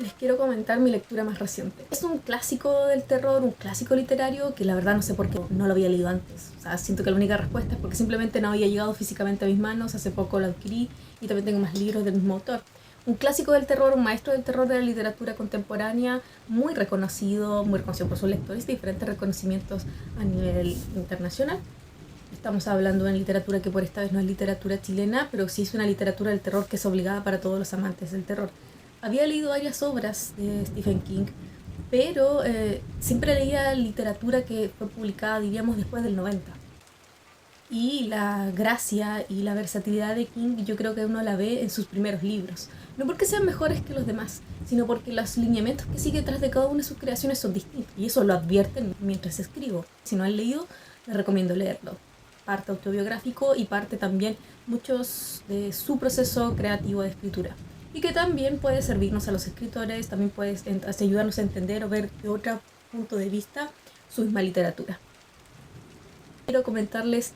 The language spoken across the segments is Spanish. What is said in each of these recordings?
les quiero comentar mi lectura más reciente. Es un clásico del terror, un clásico literario que la verdad no sé por qué no lo había leído antes. O sea, siento que la única respuesta es porque simplemente no había llegado físicamente a mis manos, hace poco lo adquirí y también tengo más libros del mismo autor. Un clásico del terror, un maestro del terror de la literatura contemporánea, muy reconocido por sus lectores, de diferentes reconocimientos a nivel internacional. Estamos hablando de una literatura que por esta vez no es literatura chilena, pero sí es una literatura del terror que es obligada para todos los amantes del terror. Había leído varias obras de Stephen King, pero siempre leía literatura que fue publicada, diríamos, después del 90. Y la gracia y la versatilidad de King yo creo que uno la ve en sus primeros libros. No porque sean mejores que los demás, sino porque los lineamientos que sigue detrás de cada una de sus creaciones son distintos. Y eso lo advierten mientras escribo. Si no han leído, les recomiendo leerlo. Parte autobiográfico y parte también muchos de su proceso creativo de escritura. Y que también puede servirnos a los escritores, también puede ayudarnos a entender o ver de otro punto de vista su misma literatura. Quiero comentarles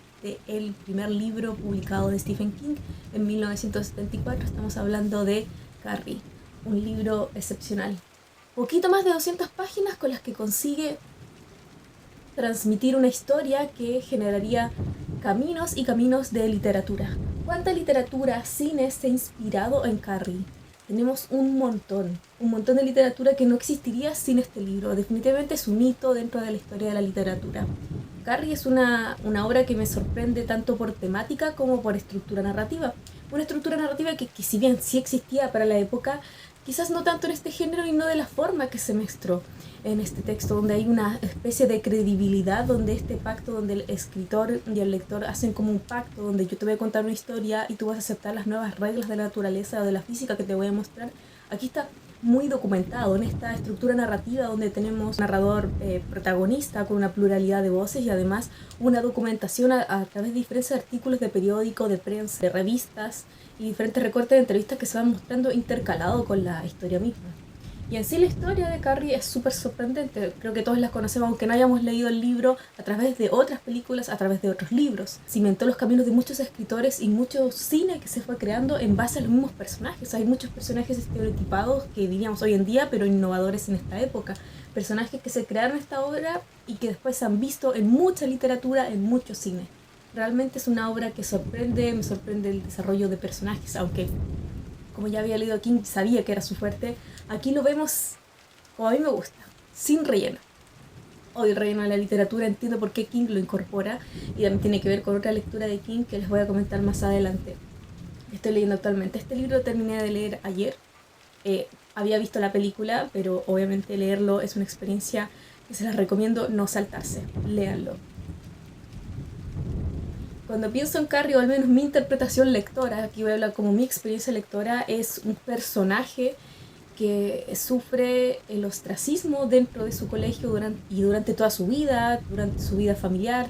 el primer libro publicado de Stephen King en 1974. Estamos hablando de Carrie, un libro excepcional. Poquito más de 200 páginas con las que consigue transmitir una historia que generaría caminos y caminos de literatura. ¿Cuánta literatura, cine se ha inspirado en Carrie? Tenemos un montón de literatura que no existiría sin este libro. Definitivamente es un hito dentro de la historia de la literatura. Carrie es una obra que me sorprende tanto por temática como por estructura narrativa. Una estructura narrativa que si bien sí existía para la época, quizás no tanto en este género y no de la forma que se mostró en este texto, donde hay una especie de credibilidad, donde este pacto, donde el escritor y el lector hacen como un pacto, donde yo te voy a contar una historia y tú vas a aceptar las nuevas reglas de la naturaleza o de la física que te voy a mostrar. Aquí está muy documentado en esta estructura narrativa donde tenemos un narrador protagonista con una pluralidad de voces y además una documentación a través de diferentes artículos de periódico, de prensa, de revistas y diferentes recortes de entrevistas que se van mostrando intercalados con la historia misma. Y en sí la historia de Carrie es súper sorprendente. Creo que todos la conocemos, aunque no hayamos leído el libro, a través de otras películas, a través de otros libros. Cimentó los caminos de muchos escritores y mucho cine que se fue creando en base a los mismos personajes. Hay muchos personajes estereotipados que diríamos hoy en día, pero innovadores en esta época. Personajes que se crearon en esta obra y que después se han visto en mucha literatura, en mucho cine. Realmente es una obra que sorprende, me sorprende el desarrollo de personajes, aunque como ya había leído King, sabía que era su fuerte. Aquí lo vemos como a mí me gusta, sin relleno. Odio el relleno de la literatura, entiendo por qué King lo incorpora y también tiene que ver con otra lectura de King que les voy a comentar más adelante. Estoy leyendo actualmente. Este libro lo terminé de leer ayer. Había visto la película, pero obviamente leerlo es una experiencia que se las recomiendo no saltarse. Léanlo. Cuando pienso en Carrie, o al menos mi interpretación lectora, aquí voy a hablar como mi experiencia lectora, es un personaje que sufre el ostracismo dentro de su colegio durante toda su vida, durante su vida familiar.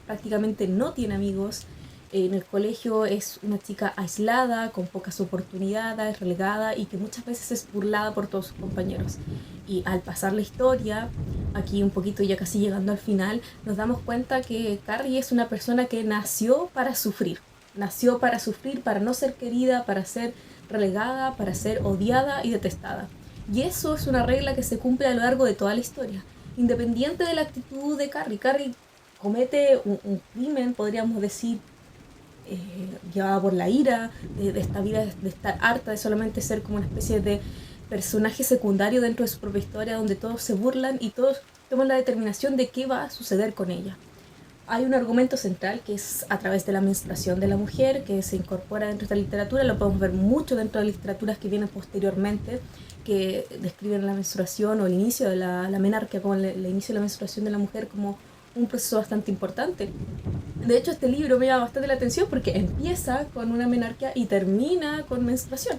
Prácticamente no tiene amigos. En el colegio es una chica aislada, con pocas oportunidades, relegada y que muchas veces es burlada por todos sus compañeros. Y al pasar la historia, aquí un poquito ya casi llegando al final, nos damos cuenta que Carrie es una persona que nació para sufrir. Nació para sufrir, para no ser querida, para ser relegada, para ser odiada y detestada. Y eso es una regla que se cumple a lo largo de toda la historia. Independiente de la actitud de Carrie. Carrie comete un crimen, podríamos decir, llevada por la ira, de esta vida, de estar harta de solamente ser como una especie de personaje secundario dentro de su propia historia, donde todos se burlan y todos toman la determinación de qué va a suceder con ella. Hay un argumento central que es a través de la menstruación de la mujer, que se incorpora dentro de esta literatura, lo podemos ver mucho dentro de literaturas que vienen posteriormente, que describen la menstruación o el inicio de la menarquia, como el inicio de la menstruación de la mujer como un proceso bastante importante. De hecho, este libro me llama bastante la atención porque empieza con una menarquia y termina con menstruación.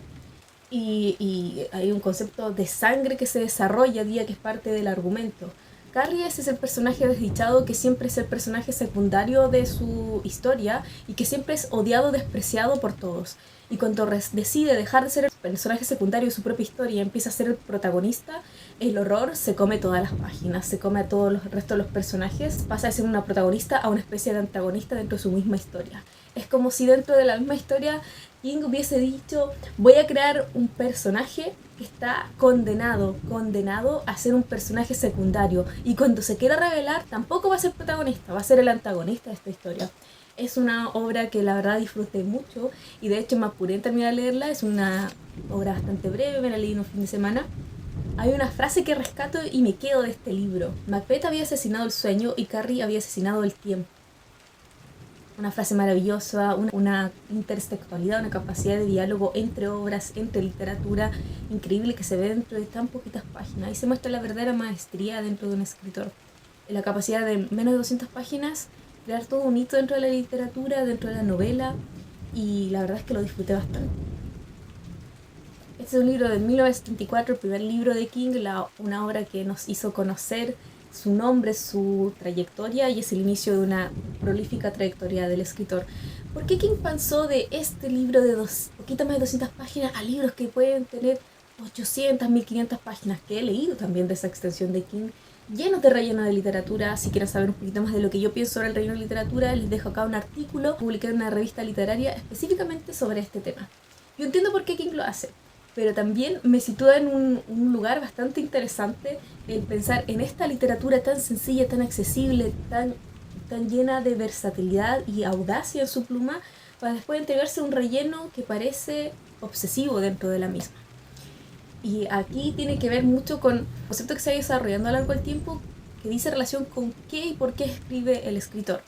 Y hay un concepto de sangre que se desarrolla día que es parte del argumento. Carrie es el personaje desdichado que siempre es el personaje secundario de su historia y que siempre es odiado, despreciado por todos. Y cuando decide dejar de ser el personaje secundario de su propia historia y empieza a ser el protagonista, el horror se come todas las páginas, se come a todos los restos de los personajes, pasa de ser una protagonista a una especie de antagonista dentro de su misma historia. Es como si dentro de la misma historia King hubiese dicho: voy a crear un personaje que que está condenado a ser un personaje secundario, y cuando se quiera revelar tampoco va a ser protagonista, va a ser el antagonista de esta historia. Es una obra que la verdad disfruté mucho, y de hecho me apuré en terminar de leerla. Es una obra bastante breve, me la leí en un fin de semana. Hay una frase que rescato y me quedo de este libro: Macbeth había asesinado el sueño y Carrie había asesinado el tiempo. Una frase maravillosa, una intertextualidad, una capacidad de diálogo entre obras, entre literatura, increíble, que se ve dentro de tan poquitas páginas. Ahí se muestra la verdadera maestría dentro de un escritor. La capacidad de menos de 200 páginas crear todo un hito dentro de la literatura, dentro de la novela, y la verdad es que lo disfruté bastante. Este es un libro de 1974, el primer libro de King, una obra que nos hizo conocer su nombre, su trayectoria, y es el inicio de una prolífica trayectoria del escritor. ¿Por qué King pasó de este libro de poquito más de 200 páginas a libros que pueden tener 800, 1500 páginas? Que he leído también de esa extensión de King, llenos de relleno de literatura. Si quieren saber un poquito más de lo que yo pienso sobre el relleno de literatura, les dejo acá un artículo publicado en una revista literaria específicamente sobre este tema. Yo entiendo por qué King lo hace, pero también me sitúa en un lugar bastante interesante el pensar en esta literatura tan sencilla, tan accesible, tan llena de versatilidad y audacia en su pluma, para después entregarse un relleno que parece obsesivo dentro de la misma. Y aquí tiene que ver mucho con el concepto que se ha ido desarrollando a lo largo del tiempo, que dice relación con qué y por qué escribe el escritor.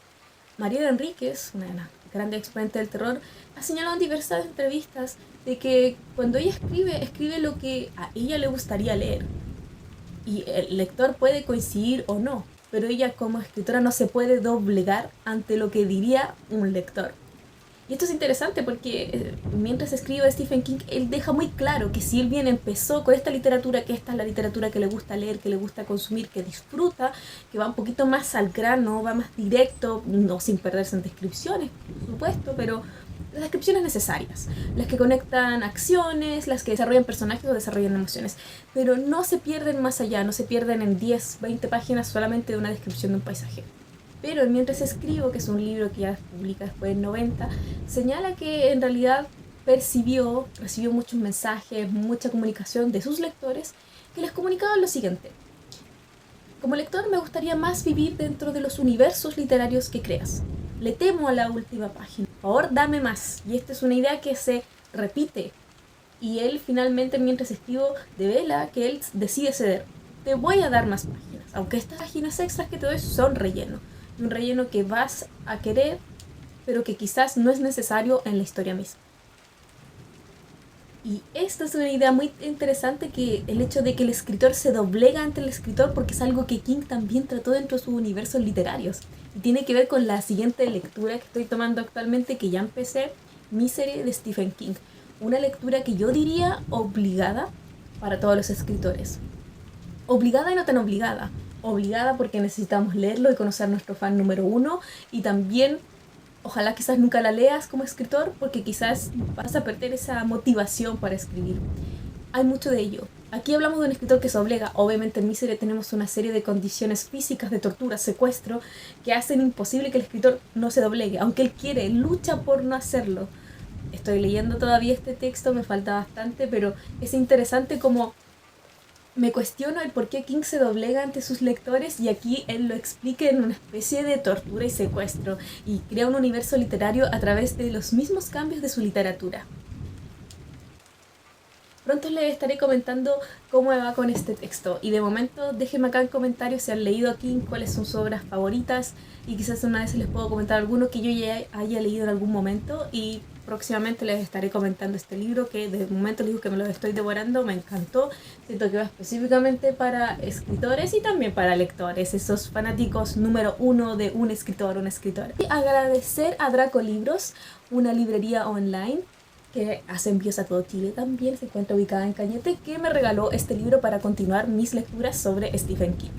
Mariela Enríquez, una de las grandes exponentes del terror, ha señalado en diversas entrevistas de que cuando ella escribe lo que a ella le gustaría leer. Y el lector puede coincidir o no, pero ella como escritora no se puede doblegar ante lo que diría un lector. Y esto es interesante porque mientras escribe Stephen King, él deja muy claro que si él bien empezó con esta literatura, que esta es la literatura que le gusta leer, que le gusta consumir, que disfruta, que va un poquito más al grano, va más directo, no sin perderse en descripciones, por supuesto, pero las descripciones necesarias, las que conectan acciones, las que desarrollan personajes o desarrollan emociones, pero no se pierden más allá, no se pierden en 10, 20 páginas solamente de una descripción de un paisaje. Pero Mientras escribo, que es un libro que ya publica después del 90, señala que en realidad recibió muchos mensajes, mucha comunicación de sus lectores, que les comunicaban lo siguiente: como lector me gustaría más vivir dentro de los universos literarios que creas. Le temo a la última página. Por favor, dame más. Y esta es una idea que se repite. Y él finalmente, mientras escribo, devela que él decide ceder. Te voy a dar más páginas, aunque estas páginas extras que te doy son relleno. Un relleno que vas a querer, pero que quizás no es necesario en la historia misma. Y esta es una idea muy interesante, que el hecho de que el escritor se doblega ante el escritor, porque es algo que King también trató dentro de sus universos literarios. Y tiene que ver con la siguiente lectura que estoy tomando actualmente, que ya empecé, Misery de Stephen King. Una lectura que yo diría obligada para todos los escritores. Obligada y no tan obligada. Obligada porque necesitamos leerlo y conocer a nuestro fan número 1, y también ojalá quizás nunca la leas como escritor, porque quizás vas a perder esa motivación para escribir. Hay mucho de ello. Aquí hablamos de un escritor que se obliga. Obviamente en Misery tenemos una serie de condiciones físicas, de tortura, secuestro, que hacen imposible que el escritor no se doblegue. Aunque él quiere, lucha por no hacerlo. Estoy leyendo todavía este texto, me falta bastante, pero es interesante como me cuestiono el por qué King se doblega ante sus lectores, y aquí él lo explica en una especie de tortura y secuestro, y crea un universo literario a través de los mismos cambios de su literatura. Pronto les estaré comentando cómo me va con este texto, y de momento déjenme acá en comentarios si han leído a King, cuáles son sus obras favoritas, y quizás una vez les puedo comentar alguno que yo ya haya leído en algún momento, y próximamente les estaré comentando este libro, que de momento les digo que me lo estoy devorando, me encantó. Siento que va específicamente para escritores y también para lectores, esos fanáticos número 1 de un escritor o una escritora. Y agradecer a Draco Libros, una librería online que hace envíos a todo Chile también, se encuentra ubicada en Cañete, que me regaló este libro para continuar mis lecturas sobre Stephen King.